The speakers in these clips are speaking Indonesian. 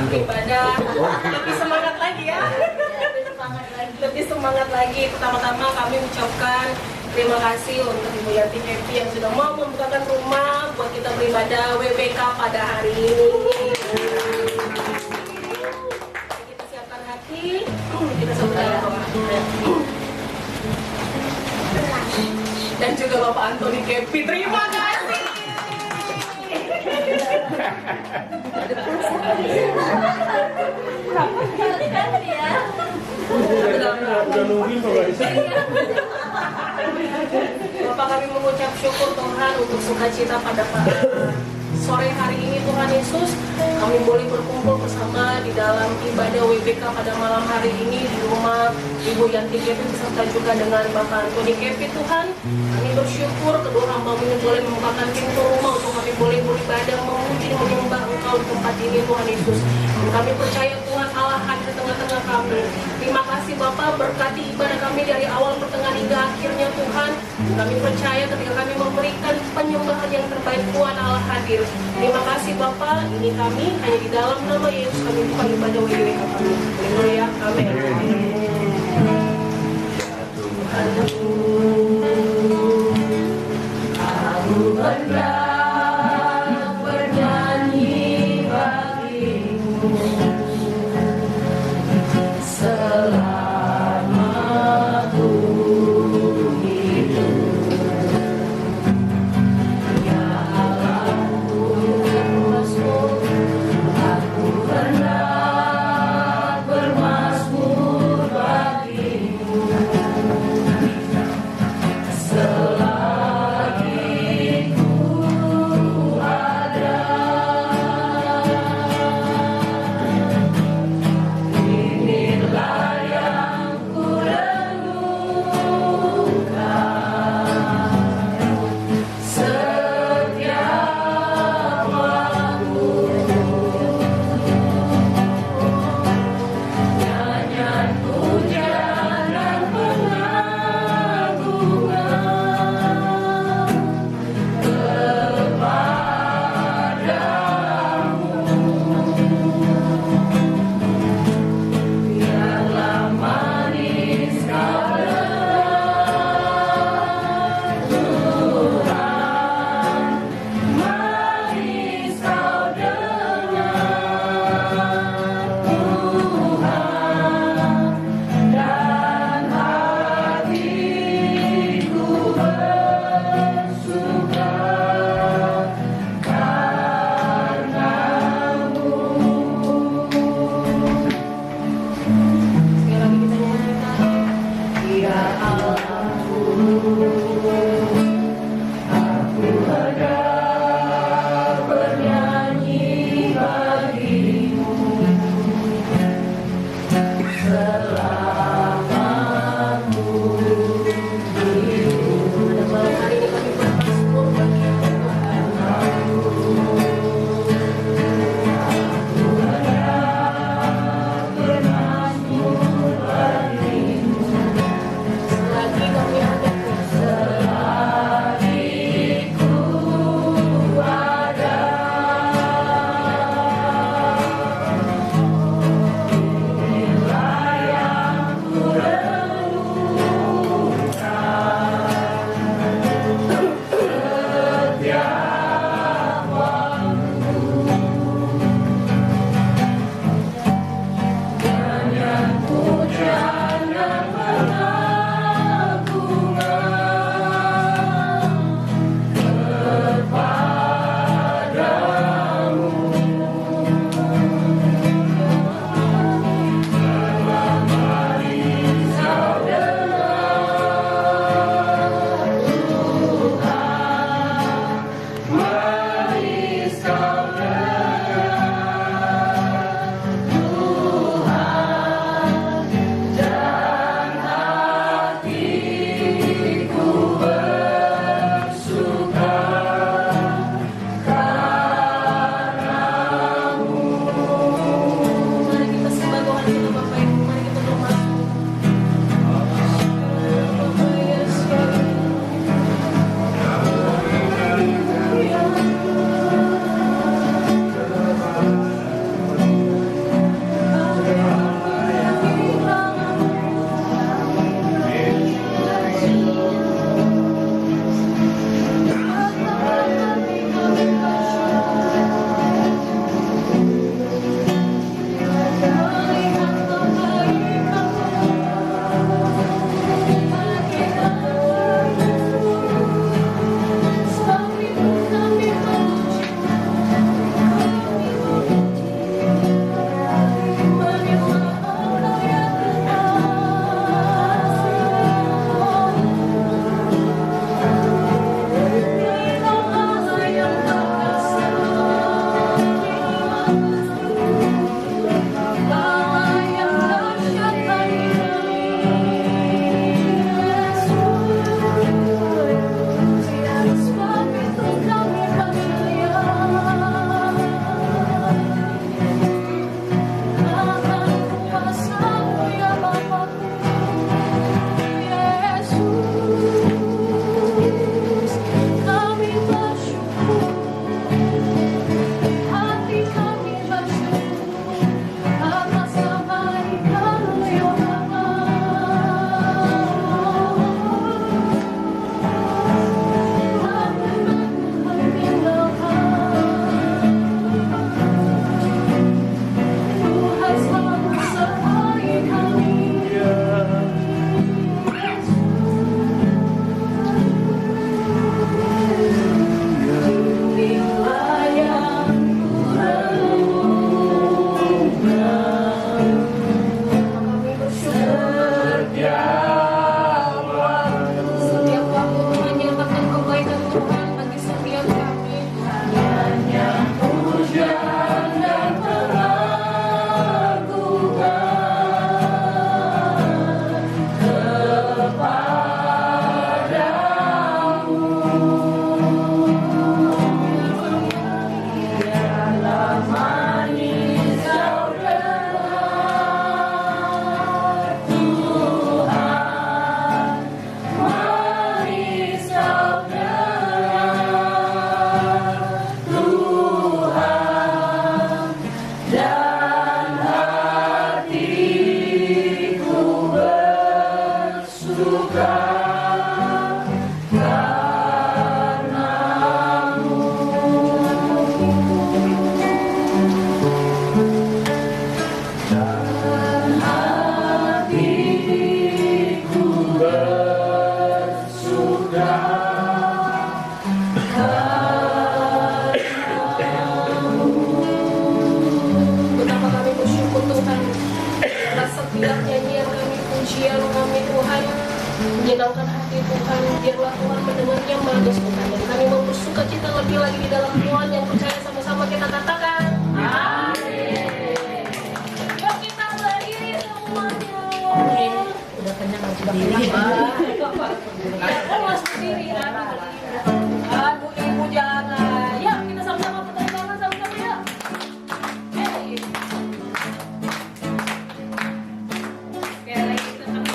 beribadah lebih semangat lagi ya. Lebih semangat lagi. Pertama-tama kami ucapkan terima kasih untuk Ibu Yanti Happy yang sudah mau membukakan rumah buat kita beribadah WBK pada hari ini. Kita siapkan hati, kita saudara doa. Dan juga Bapak Antoni Happy, terima kasih. Udah nungguin kok guys. Bapak, kami mengucap syukur Tuhan untuk sukacita pada sore hari ini Tuhan Yesus. Kami boleh berkumpul bersama di dalam ibadah WBK pada malam hari ini di rumah Ibu Yanti Kepi beserta juga dengan Bapak Antoni Kepi Tuhan. Kami bersyukur kedua hamba-Mu ini boleh membukakan pintu rumah untuk kami boleh beribadah, memuji, menyembah Engkau di tempat ini Tuhan Yesus. Dan kami percaya Tuhan Allah hadir di tengah-tengah kami. Terima kasih Bapak, berkati ibadah kami dari awal pertengahan hingga akhirnya Tuhan. Kami percaya ketika kami memberikan penyembahan yang terbaik Tuhan Allah hadir. Terima kasih Bapak, ini kami hanya di dalam nama Yesus kami buka ibadah WBK kami. Haleluya, amin. Aku hendak bernyanyi bagimu selama ku hidup. Ya Allahku bermasmur, aku hendak bermasmur bagimu selagi ku menyenangkan hati Tuhan. Biarlah Tuhan mendengarnya manis Tuhan. Dan kami mau bersuka cita lebih lagi di dalam Tuhan. Yang percaya sama-sama kita katakan amin. Yuk kita berdiri semuanya. Udah kenyang harus berdiri. Harus berdiri. Aduh ibu jangan. Yuk kita sama-sama potong tangan sama-sama ya. Oke, lagi kita sama.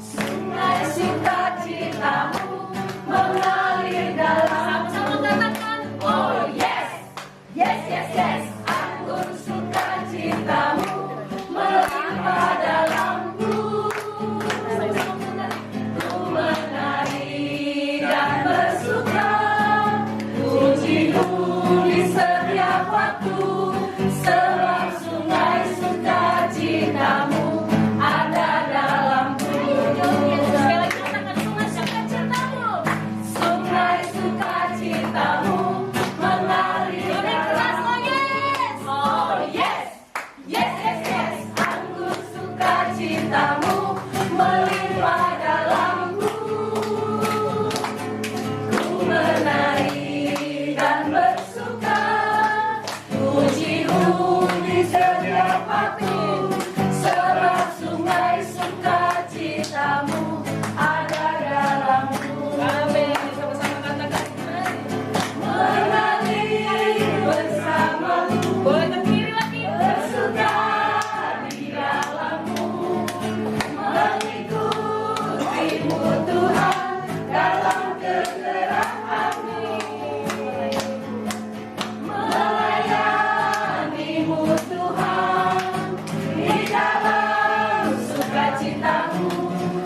Sungai sukacitamu mengalir dalam. Sama-sama katakan oh yes. Yes, yes, yes. Anggur sukacitamu melimpah dalamku. Ku menari dan bersuka, pujimu di setiap waktu. Sebab sungai sukacitamu ada dalamku. Sekali lagi katakan sungai sukacitamu. Sungai sukacitamu mengalir dalam. Oh yes. Yes, yes, yes. Anggur sukacitamu melimpah dalamku. Ku menari dan bersuka, pujimu di setiap waktu. Sebab sungai sukacitamu ada dalamku. Amin. Sama-sama katakan mengalir bersamamu. Boleh ke kiri lagi. Bersuka di dalammu, mengikutimu Tuhan dalam kegerakanmu, melayanimu Tuhan di dalam sukacitamu.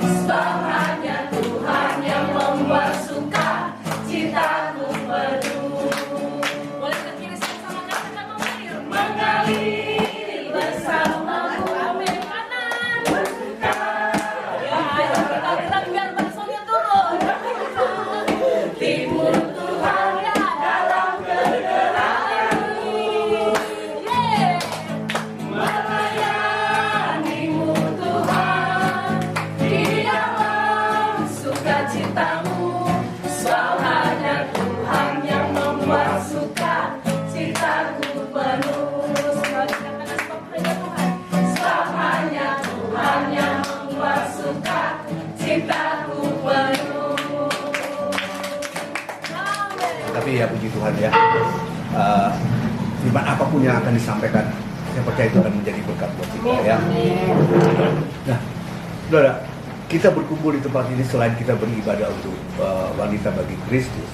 Sebab hanya Tuhan yang membuat suka citaku penuh. Boleh ke kiri sama-sama katakan mengalir bersamamu. Amin. Kanan bersuka. Ya, ayo kita gerak biar baksonya turun. Timur Tuhan dalam kegerakanmu. Yeah. Melayanimu Tuhan di dalam sukacitamu. Sebab hanya Tuhan yang membuat suka citaku penuh. Sebab hanya Tuhan. Sebab hanya Tuhan yang membuat suka citaku penuh. Amin. Tapi ya puji Tuhan ya, firman apapun yang akan disampaikan, saya percaya itu akan menjadi berkat buat kita ya. Nah, saudara, kita berkumpul di tempat ini selain kita beribadah untuk wanita bagi Kristus,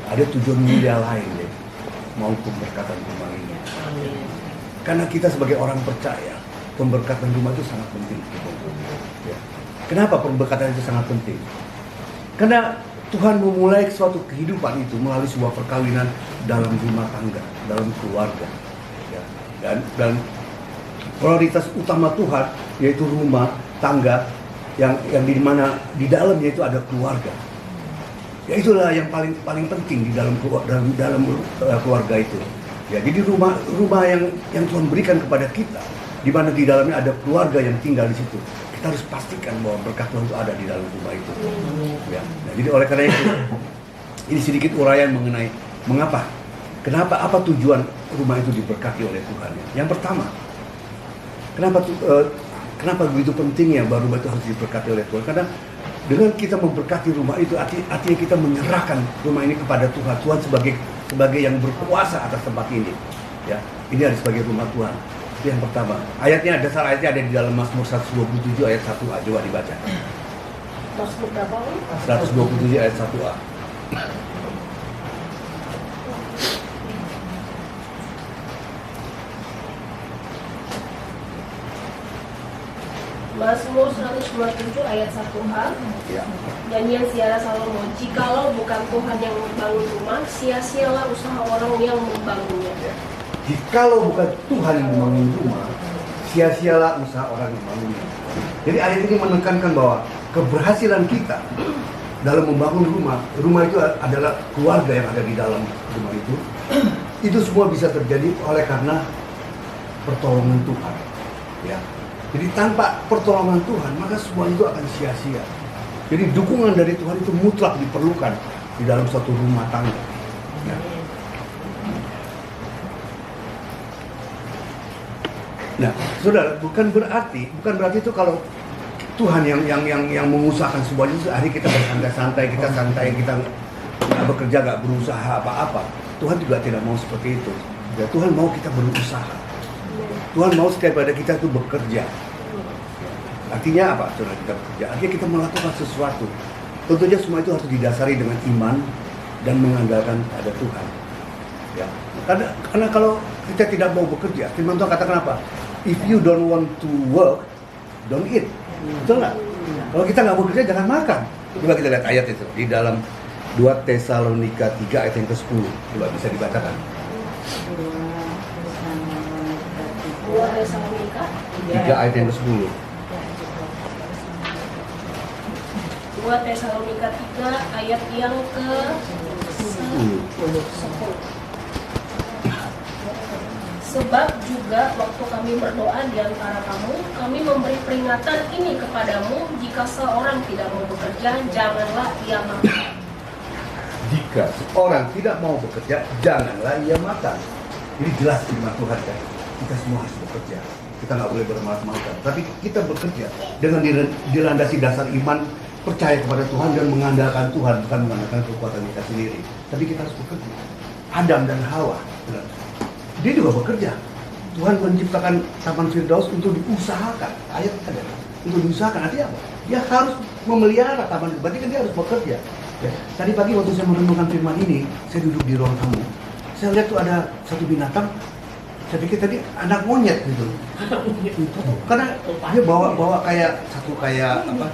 ada tujuan mulia lain ya, mau pemberkatan rumah ini. Karena kita sebagai orang percaya, pemberkatan rumah itu sangat penting. Ya. Kenapa pemberkatan itu sangat penting? Karena Tuhan memulai suatu kehidupan itu melalui sebuah perkawinan dalam rumah tangga, dalam keluarga. Ya. Dan prioritas utama Tuhan yaitu rumah tangga yang di mana di dalamnya itu ada keluarga. Ya itulah yang paling penting di dalam keluarga itu. Ya, jadi rumah yang Tuhan berikan kepada kita, di mana di dalamnya ada keluarga yang tinggal di situ. Kita harus pastikan bahwa berkat Tuhan itu ada di dalam rumah itu. Ya. Nah, jadi oleh karena itu, ini sedikit uraian mengenai kenapa apa tujuan rumah itu diberkati oleh Tuhan. Yang pertama, kenapa begitu pentingnya bahwa rumah itu harus diberkati oleh Tuhan? Karena dengan kita memberkati rumah itu, artinya kita menyerahkan rumah ini kepada Tuhan. Tuhan sebagai yang berkuasa atas tempat ini. Ya, ini ada sebagai rumah Tuhan. Itu yang pertama. Dasar ayatnya ada di dalam Mazmur 127 ayat 1a. Coba dibaca. Mazmur berapa? 127 ayat 1a. Mazmur 127 ayat 1a. Ya. Nyanyian Ziarah Salomo. Jikalau bukan Tuhan yang membangun rumah, sia-sialah usaha orang yang membangunnya. Ya. Jikalau bukan Tuhan yang membangun rumah, sia-sialah usaha orang yang membangunnya. Jadi ayat ini menekankan bahwa keberhasilan kita dalam membangun rumah itu adalah keluarga yang ada di dalam rumah itu. Itu semua bisa terjadi oleh karena pertolongan Tuhan. Ya. Jadi tanpa pertolongan Tuhan, maka semua itu akan sia-sia. Jadi dukungan dari Tuhan itu mutlak diperlukan di dalam suatu rumah tangga. Ya. Nah, saudara, bukan berarti itu kalau Tuhan yang mengusahakan semuanya, hari kita bersantai-santai, kita santai, kita nggak bekerja, nggak berusaha apa-apa. Tuhan juga tidak mau seperti itu. Ya, Tuhan mau kita berusaha. Tuhan mau setiap pada kita itu bekerja. Artinya apa? Saudara, kita bekerja. Artinya kita melakukan sesuatu. Tentunya semua itu harus didasari dengan iman dan mengandalkan pada Tuhan. Ya, karena kalau kita tidak mau bekerja, firman Tuhan katakan apa? If you don't want to work, don't eat. Betul nggak? Kalau kita nggak bekerja, jangan makan. Coba kita lihat ayat itu di dalam 2 Tesalonika 3 ayat yang ke-10. Coba bisa dibacakan. 2 Tesalonika 3 ayat yang ke-10. 2 Tesalonika 3 ayat yang ke-10. Sebab juga waktu kami berdoa di antara kamu, kami memberi peringatan ini kepadamu, jika seorang tidak mau bekerja, janganlah ia makan. Jika seorang tidak mau bekerja, janganlah ia makan. Jadi jelas firman Tuhan kan, kita semua harus bekerja. Kita nggak boleh bermalas-malasan, tapi kita bekerja dengan dilandasi dasar iman, percaya kepada Tuhan dan mengandalkan Tuhan, bukan mengandalkan kekuatan kita sendiri. Tapi kita harus bekerja. Adam dan Hawa, dia juga bekerja. Tuhan menciptakan Taman Firdaus untuk diusahakan. Ayat ada untuk diusahakan. Artinya apa? Dia harus memelihara taman. Berarti kan dia harus bekerja. Ya. Tadi pagi waktu saya merenungkan firman ini, saya duduk di ruang tamu. Saya lihat tuh ada satu binatang. Saya pikir tadi anak monyet gitu. Karena dia bawa kayak apa?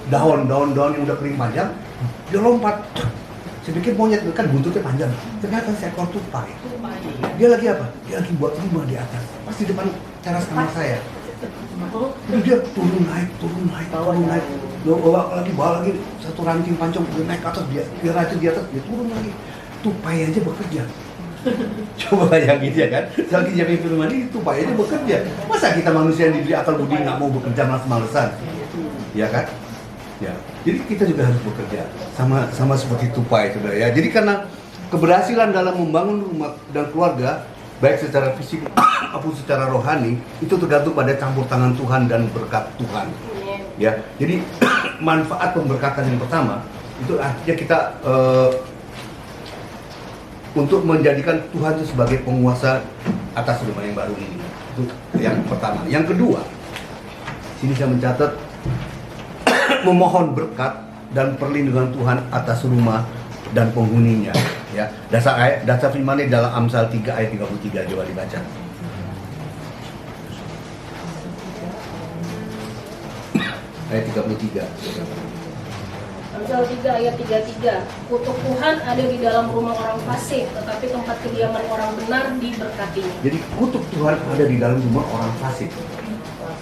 Daun yang udah kering panjang. Dia lompat. Saya pikir monyet kan buntutnya panjang. Ternyata seekor tupai. Dia lagi apa? Dia lagi buat rumah di atas. Pas di depan teras kamar saya. Itu dia turun naik. Bawa lagi satu ranting pancong, dia naik ke atas, dia rajin di atas, dia turun lagi. Tupai aja bekerja. Coba bayangin ya kan? Selagi jadi firman ini, tupai aja bekerja. Masa kita manusia yang diberi akal budi nggak mau bekerja malas-malesan? Ya kan? Ya, jadi kita juga harus bekerja sama seperti tupai, saudara ya. Jadi karena keberhasilan dalam membangun rumah dan keluarga, baik secara fisik maupun secara rohani, itu tergantung pada campur tangan Tuhan dan berkat Tuhan. Ya, jadi manfaat pemberkatan yang pertama itu artinya kita untuk menjadikan Tuhan itu sebagai penguasa atas rumah yang baru ini. Itu yang pertama. Yang kedua, sini saya mencatat memohon berkat dan perlindungan Tuhan atas rumah dan penghuninya. Ya, dasar firman ini dalam Amsal 3 ayat 33, coba dibaca. Ayat 33. Amsal 3 ayat 33. Kutuk Tuhan ada di dalam rumah orang fasik, tetapi tempat kediaman orang benar diberkatinya. Jadi kutuk Tuhan ada di dalam rumah orang fasik,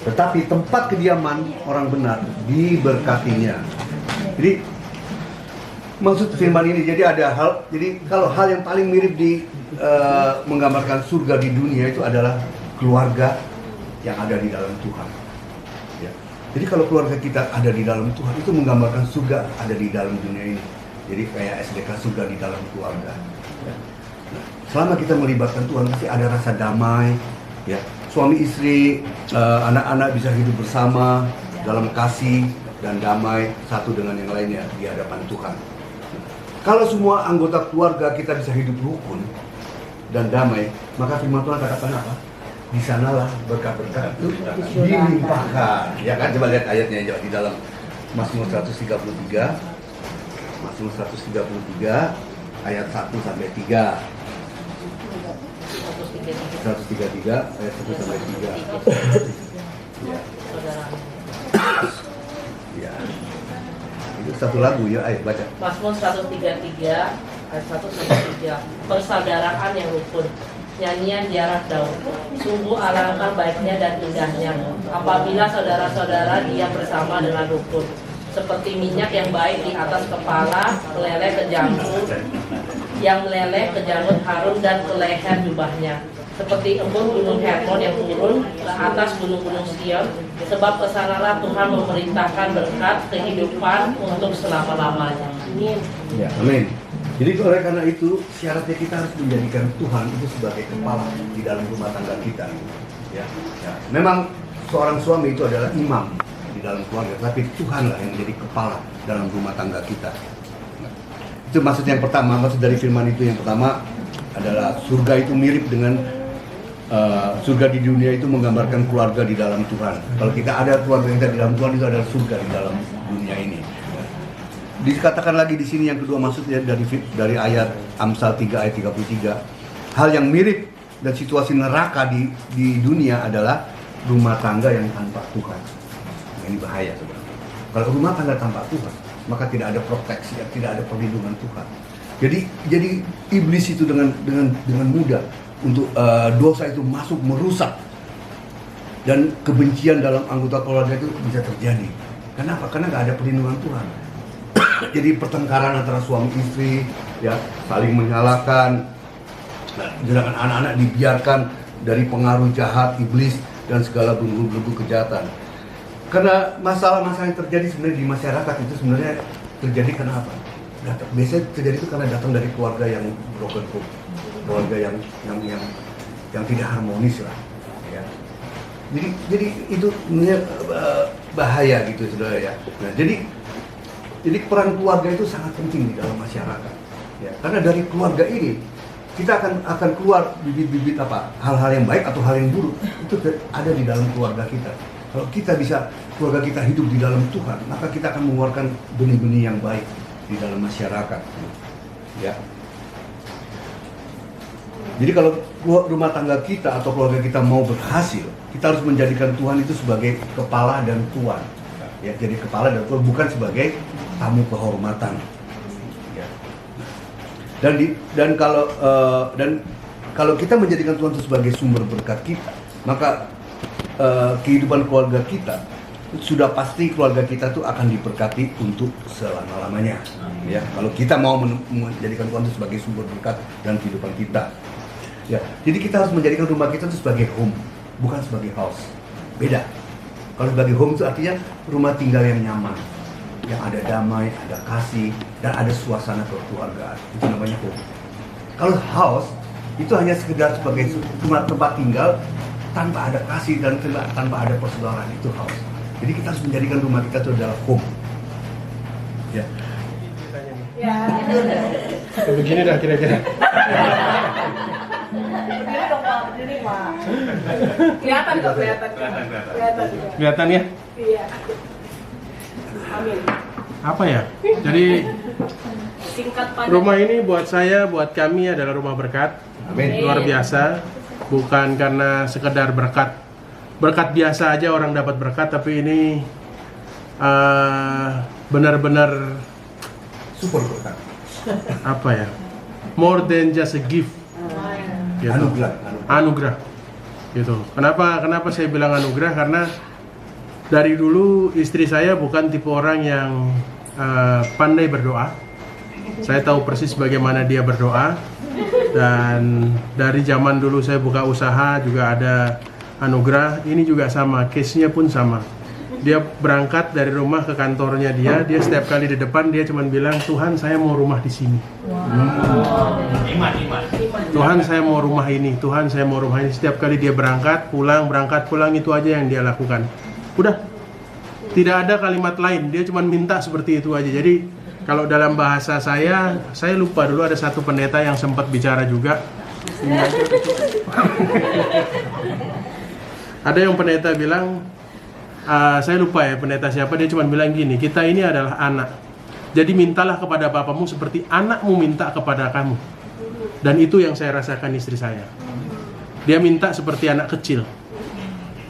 tetapi tempat kediaman orang benar diberkatinya. Jadi maksud firman ini, jadi ada hal, jadi kalau hal yang paling mirip di menggambarkan surga di dunia itu adalah keluarga yang ada di dalam Tuhan. Ya. Jadi kalau keluarga kita ada di dalam Tuhan, itu menggambarkan surga ada di dalam dunia ini. Jadi kayak SDK surga di dalam keluarga. Ya. Nah, selama kita melibatkan Tuhan, pasti ada rasa damai. Ya. Suami istri, anak-anak bisa hidup bersama dalam kasih dan damai satu dengan yang lainnya di hadapan Tuhan. Kalau semua anggota keluarga kita bisa hidup rukun dan damai, maka firman Tuhan katakan apa? Di sanalah berkat-berkat itu dilimpahkan. Ya kan? Coba lihat ayatnya aja di dalam Mazmur 133. Mazmur 133 ayat 1 sampai 3. 133 ayat 1 sampai 3. Ya. Ya. Itu satu lagu ya, ayo baca. Mazmur 133 ayat 1 sampai 3. Persaudaraan yang rukun. Nyanyian Ziarah Daud. Sungguh alangkah baiknya dan indahnya apabila saudara-saudara diam bersama dengan rukun. Seperti minyak yang baik di atas kepala, meleleh ke janggut, yang meleleh ke janggut Harun dan ke leher jubahnya. seperti embun gunung Hermon yang turun ke atas gunung-gunung Sion, sebab kesanalah Tuhan memerintahkan berkat kehidupan untuk selama-lamanya. Amin. Ya, amin. Jadi oleh karena itu syaratnya kita harus menjadikan Tuhan itu sebagai kepala di dalam rumah tangga kita. Ya, ya. Memang seorang suami itu adalah imam di dalam keluarga, tapi Tuhanlah yang menjadi kepala dalam rumah tangga kita. Nah, itu maksud yang pertama, maksud dari firman itu yang pertama adalah surga itu mirip dengan surga di dunia itu menggambarkan keluarga di dalam Tuhan. Kalau kita ada keluarga kita di dalam Tuhan, itu adalah surga di dalam dunia ini. Dikatakan lagi di sini yang kedua maksudnya dari ayat Amsal 3 ayat 33. Hal yang mirip dan situasi neraka di dunia adalah rumah tangga yang tanpa Tuhan. Ini bahaya sebenarnya. Kalau rumah tangga tanpa Tuhan, maka tidak ada proteksi, tidak ada perlindungan Tuhan. Jadi iblis itu dengan mudah untuk dosa itu masuk merusak, dan kebencian dalam anggota keluarga itu bisa terjadi. Kenapa? Karena nggak ada perlindungan Tuhan. Jadi pertengkaran antara suami istri, ya, saling menyalahkan, sedangkan anak-anak dibiarkan dari pengaruh jahat iblis dan segala belenggu-belenggu kejahatan. Karena masalah-masalah yang terjadi sebenarnya di masyarakat itu sebenarnya terjadi karena apa? Biasanya terjadi itu karena datang dari keluarga yang broken home, keluarga yang tidak harmonis lah, ya. Jadi itu sebenarnya bahaya gitu, saudara ya. Nah, jadi peran keluarga itu sangat penting di dalam masyarakat, ya. Karena dari keluarga ini kita akan keluar bibit-bibit apa, hal-hal yang baik atau hal yang buruk itu ada di dalam keluarga kita. Kalau kita bisa keluarga kita hidup di dalam Tuhan, maka kita akan mengeluarkan benih-benih yang baik di dalam masyarakat, ya. Jadi kalau rumah tangga kita atau keluarga kita mau berhasil, kita harus menjadikan Tuhan itu sebagai kepala dan tuan, ya. Jadi kepala dan tuan, bukan sebagai tamu kehormatan, ya. Dan kalau kita menjadikan Tuhan itu sebagai sumber berkat kita, maka kehidupan keluarga kita sudah pasti keluarga kita tuh akan diberkati untuk selama-lamanya, ya. Kalau kita mau menjadikan Tuhan itu sebagai sumber berkat dan kehidupan kita, ya. Jadi kita harus menjadikan rumah kita itu sebagai home, bukan sebagai house. Beda. Kalau sebagai home itu artinya rumah tinggal yang nyaman, yang ada damai, ada kasih, dan ada suasana kekeluargaan. Itu namanya home. Kalau house itu hanya sekedar sebagai cuma tempat tinggal tanpa ada kasih dan tanpa ada persaudaraan, itu house. Jadi kita harus menjadikan rumah kita itu adalah home, ya. Ya. Begini dah kira-kira. Berdiri dong Pak, berdiri Pak. Kelihatan kok, kelihatan. Kelihatan ya? Iya. Amin. Apa ya? Jadi Singkat padat. rumah ini buat saya, buat kami adalah rumah berkat. Amin. Luar biasa. Bukan karena sekedar berkat. Berkat biasa aja orang dapat berkat, tapi ini benar-benar Super berkat. apa ya? More than just a gift. Gitu. Anugerah. Gitu. Kenapa saya bilang anugerah? Karena dari dulu istri saya bukan tipe orang yang pandai berdoa. Saya tahu persis bagaimana dia berdoa, dan dari zaman dulu saya buka usaha juga ada anugerah. Ini juga sama, case-nya pun sama. Dia berangkat dari rumah ke kantornya dia setiap kali di depan dia cuma bilang, Tuhan saya mau rumah di sini. Tuhan saya mau rumah ini, Tuhan saya mau rumah ini. Setiap kali dia berangkat pulang, itu aja yang dia lakukan. Udah, tidak ada kalimat lain, dia cuma minta seperti itu aja. Jadi kalau dalam bahasa saya lupa dulu ada satu pendeta yang sempat bicara juga. Ada yang pendeta bilang, saya lupa ya pendeta siapa, dia cuma bilang gini, kita ini adalah anak. Jadi mintalah kepada bapamu seperti anakmu minta kepada kamu. Dan itu yang saya rasakan istri saya. Dia minta seperti anak kecil.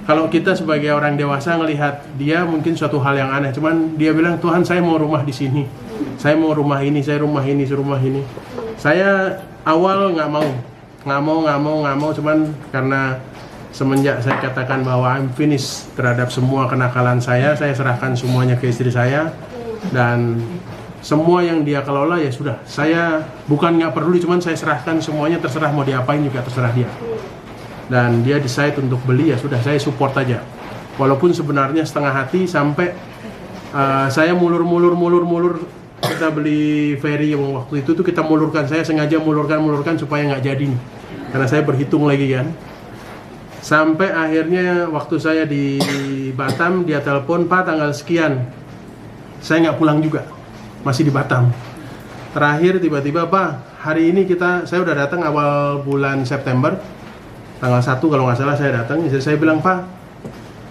Kalau kita sebagai orang dewasa ngelihat dia mungkin suatu hal yang aneh, cuman dia bilang, Tuhan saya mau rumah di sini, saya mau rumah ini, saya rumah ini, rumah ini. Saya awal nggak mau, cuman karena semenjak saya katakan bahwa I'm finished terhadap semua kenakalan saya serahkan semuanya ke istri saya, dan semua yang dia kelola ya sudah, saya bukan nggak peduli, cuman saya serahkan semuanya, terserah mau diapain juga terserah dia. dan dia decide untuk beli, ya sudah saya support aja. Walaupun sebenarnya setengah hati sampai saya mulur kita beli ferry yang waktu itu tuh kita mulurkan, saya sengaja mulurkan supaya nggak jadi nih, karena saya berhitung lagi kan. Sampai akhirnya waktu saya di Batam dia telepon, Pak tanggal sekian, saya nggak pulang juga, masih di Batam. Terakhir tiba-tiba, Pak hari ini saya udah datang awal bulan September, tanggal 1 kalau nggak salah saya datang. Jadi saya bilang, Pak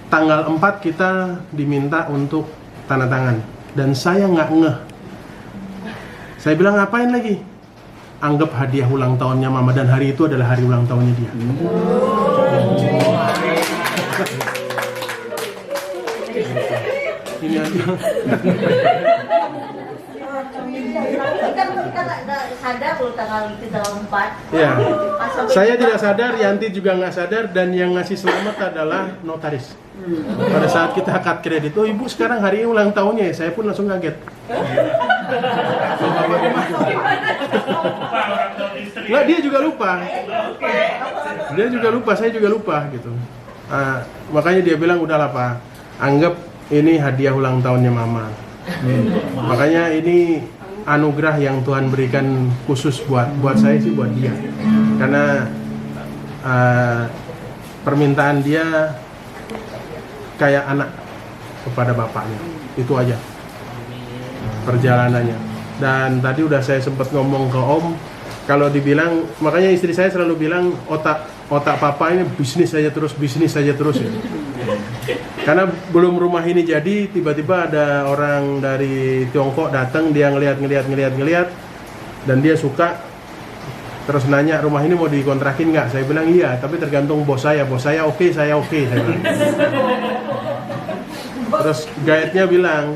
tanggal 4 kita diminta untuk tanda tangan, dan saya nggak ngeh. Saya bilang ngapain lagi? Anggap hadiah ulang tahunnya Mama, dan hari itu adalah hari ulang tahunnya dia. Ini aja. Kita nggak sadar loh tanggal itu tanggal 4. Ya, saya tidak sadar, Yanti juga nggak sadar, dan yang ngasih selamat adalah notaris. Pada saat kita akad kredit, oh ibu sekarang hari ini ulang tahunnya ya, saya pun langsung kaget. Nggak, dia juga lupa. Saya juga lupa gitu. Makanya dia bilang udahlah Pak, anggap ini hadiah ulang tahunnya Mama. Makanya ini anugerah yang Tuhan berikan khusus buat saya sih, buat dia. Karena permintaan dia kayak anak kepada bapaknya, itu aja perjalanannya. Dan tadi udah saya sempat ngomong ke Om, kalau dibilang, makanya istri saya selalu bilang otak papa ini bisnis saja terus ya. Karena belum rumah ini jadi, tiba-tiba ada orang dari Tiongkok datang, dia ngelihat, dan dia suka, terus nanya rumah ini mau dikontrakin nggak? Saya bilang iya, tapi tergantung bos saya oke, saya bilang. Terus guide-nya bilang,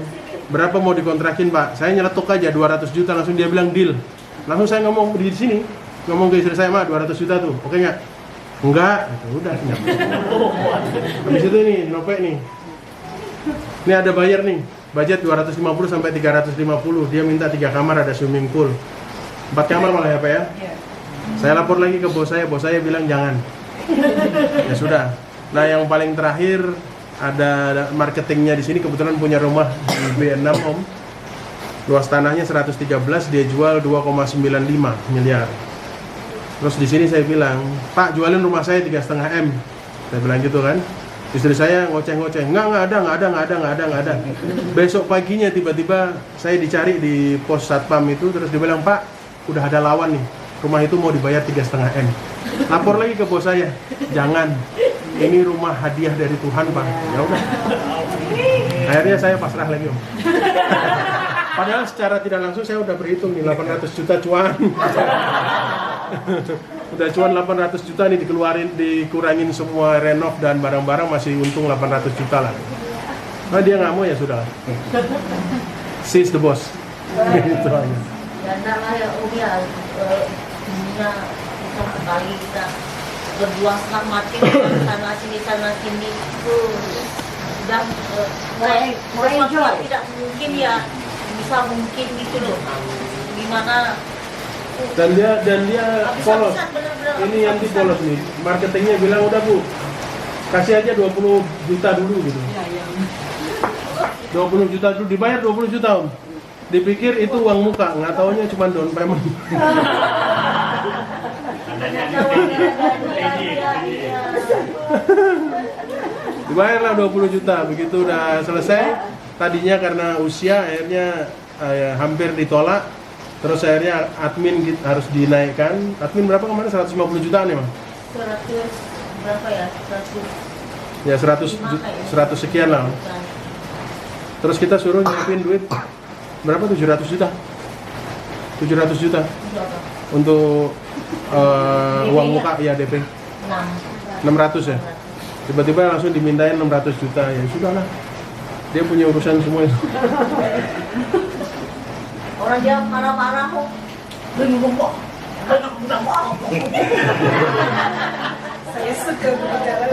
berapa mau dikontrakin Pak? Saya nyeletuk aja 200 juta, langsung dia bilang deal. Langsung saya ngomong di sini, ngomong ke istri saya, Ma 200 juta tuh, oke nggak? Enggak, udah. Habis itu nih, nopek nih. Ini ada bayar nih, budget 250 sampai 350. Dia minta 3 kamar, ada swimming pool. 4 kamar malah ya Pak ya? Saya lapor lagi ke bos saya bilang jangan. Ya sudah. Nah yang paling terakhir, ada marketingnya di sini, kebetulan punya rumah di B6 Om. Luas tanahnya 113, dia jual 2,95 miliar. Terus di sini saya bilang, Pak jualin rumah saya 3,5 M. Saya bilang gitu kan. Istri saya ngoceh-ngoceh, nggak ada. Besok paginya tiba-tiba saya dicari di pos satpam itu, terus dia bilang, Pak udah ada lawan nih, rumah itu mau dibayar 3,5 M. Lapor lagi ke bos saya, jangan. Ini rumah hadiah dari Tuhan Pak. Ya udah. Akhirnya saya pasrah lagi Om. Padahal secara tidak langsung saya udah berhitung nih 800 juta cuan. Udah cuan 800 juta nih dikurangin semua renov dan barang-barang, masih untung 800 juta lah. Nah dia nggak mau ya sudah. She's the boss. Gitu aja. Ya lah ya Om ya, dunia bisa sekali kita berjuang setengah mati sana sini itu udah kayak tidak mungkin ya, bisa mungkin gitu loh. Gimana? Dan dia polos. Ini yang polos nih. Marketingnya bilang udah Bu, kasih aja 20 juta dulu gitu. 20 juta dulu, dibayar 20 juta Om. Dipikir itu uang muka, nggak taunya cuma down payment. Dibayarlah 20 juta, begitu udah selesai. Tadinya karena usia akhirnya hampir ditolak. Terus akhirnya admin harus dinaikkan. Admin berapa kemarin? 150 jutaan ya, Mas? 100 berapa ya? 100. Ya 100 sekian lah. Terus kita suruh nyiapin duit berapa? 700 juta. 700 juta. Untuk uang muka ya DP. 600 ya. Tiba-tiba langsung dimintain 600 juta. Ya sudahlah. Dia punya urusan semua itu. Orang dia marah-marah kok. Saya suka bicara.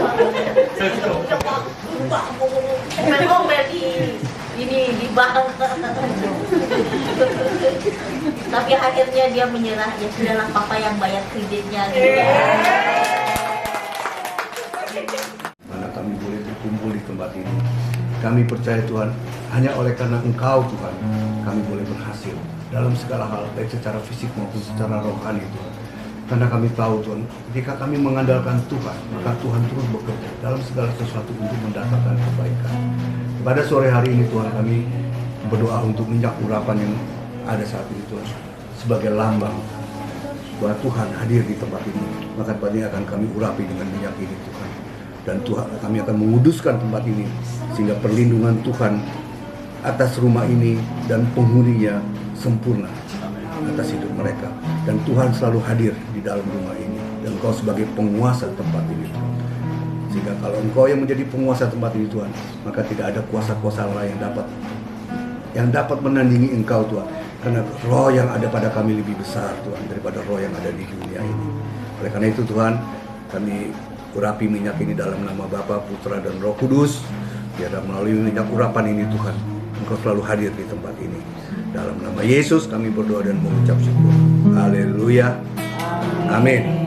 Ngomel di bank. Tapi akhirnya dia menyerah, ya sudahlah papa yang bayar kreditnya. tempat ini. Kami percaya Tuhan, hanya oleh karena Engkau Tuhan, kami boleh berhasil dalam segala hal, baik secara fisik maupun secara rohani Tuhan. Karena kami tahu Tuhan, ketika kami mengandalkan Tuhan, maka Tuhan terus bekerja dalam segala sesuatu untuk mendatangkan kebaikan. Pada sore hari ini Tuhan, kami berdoa untuk minyak urapan yang ada saat ini Tuhan, sebagai lambang bahwa Tuhan hadir di tempat ini. Maka tempat ini akan kami urapi dengan minyak ini Tuhan. Dan Tuhan, kami akan menguduskan tempat ini sehingga perlindungan Tuhan atas rumah ini dan penghuninya sempurna atas hidup mereka. Dan Tuhan selalu hadir di dalam rumah ini. Dan Engkau sebagai penguasa tempat ini Tuhan. Sehingga kalau Engkau yang menjadi penguasa tempat ini Tuhan, maka tidak ada kuasa-kuasa lain yang dapat menandingi Engkau Tuhan. Karena roh yang ada pada kami lebih besar Tuhan daripada roh yang ada di dunia ini. Oleh karena itu Tuhan, kami urapi minyak ini dalam nama Bapa, Putra, dan Roh Kudus. Biar melalui minyak urapan ini Tuhan, Engkau selalu hadir di tempat ini. Dalam nama Yesus kami berdoa dan mengucap syukur. Haleluya. Amin.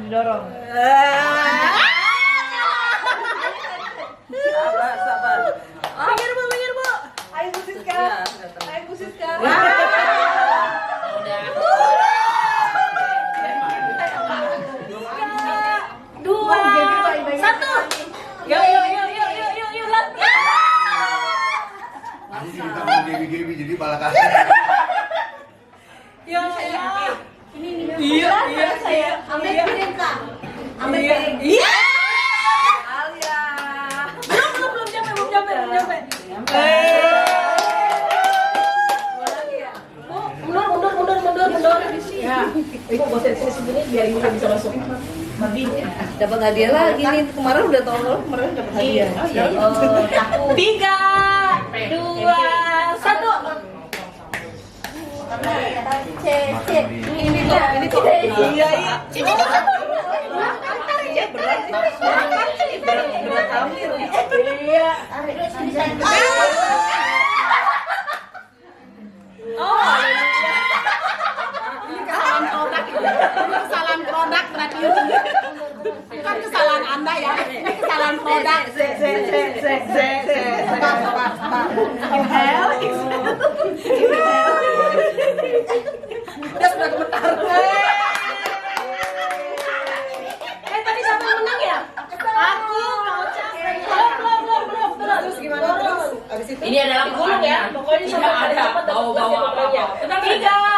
Didorong. Sabar. Minggir bu. Ayo Siska. Dua, satu. Yuk. Nanti kita mau gebi-gebi jadi malah kasih. Yuk. Iya saya ambil piring Kak. Ambil piring. Iya. Alia. Belum nyampe. Mundur. Ya. Ibu bosen sini biar ibu bisa masuk. Dapat hadiah lagi nih. Kemarin udah tahun lalu kemarin dapat hadiah. Oh iya. 3, 2, 1. Ini kok. Iya. Ini berat hamil. Iya. Oh. Kesalahan produk berarti bukan kesalahan Anda ya, ini kesalahan produk. Inhale. Dia sudah gemetar. Tadi siapa yang tenang saja. Tiga.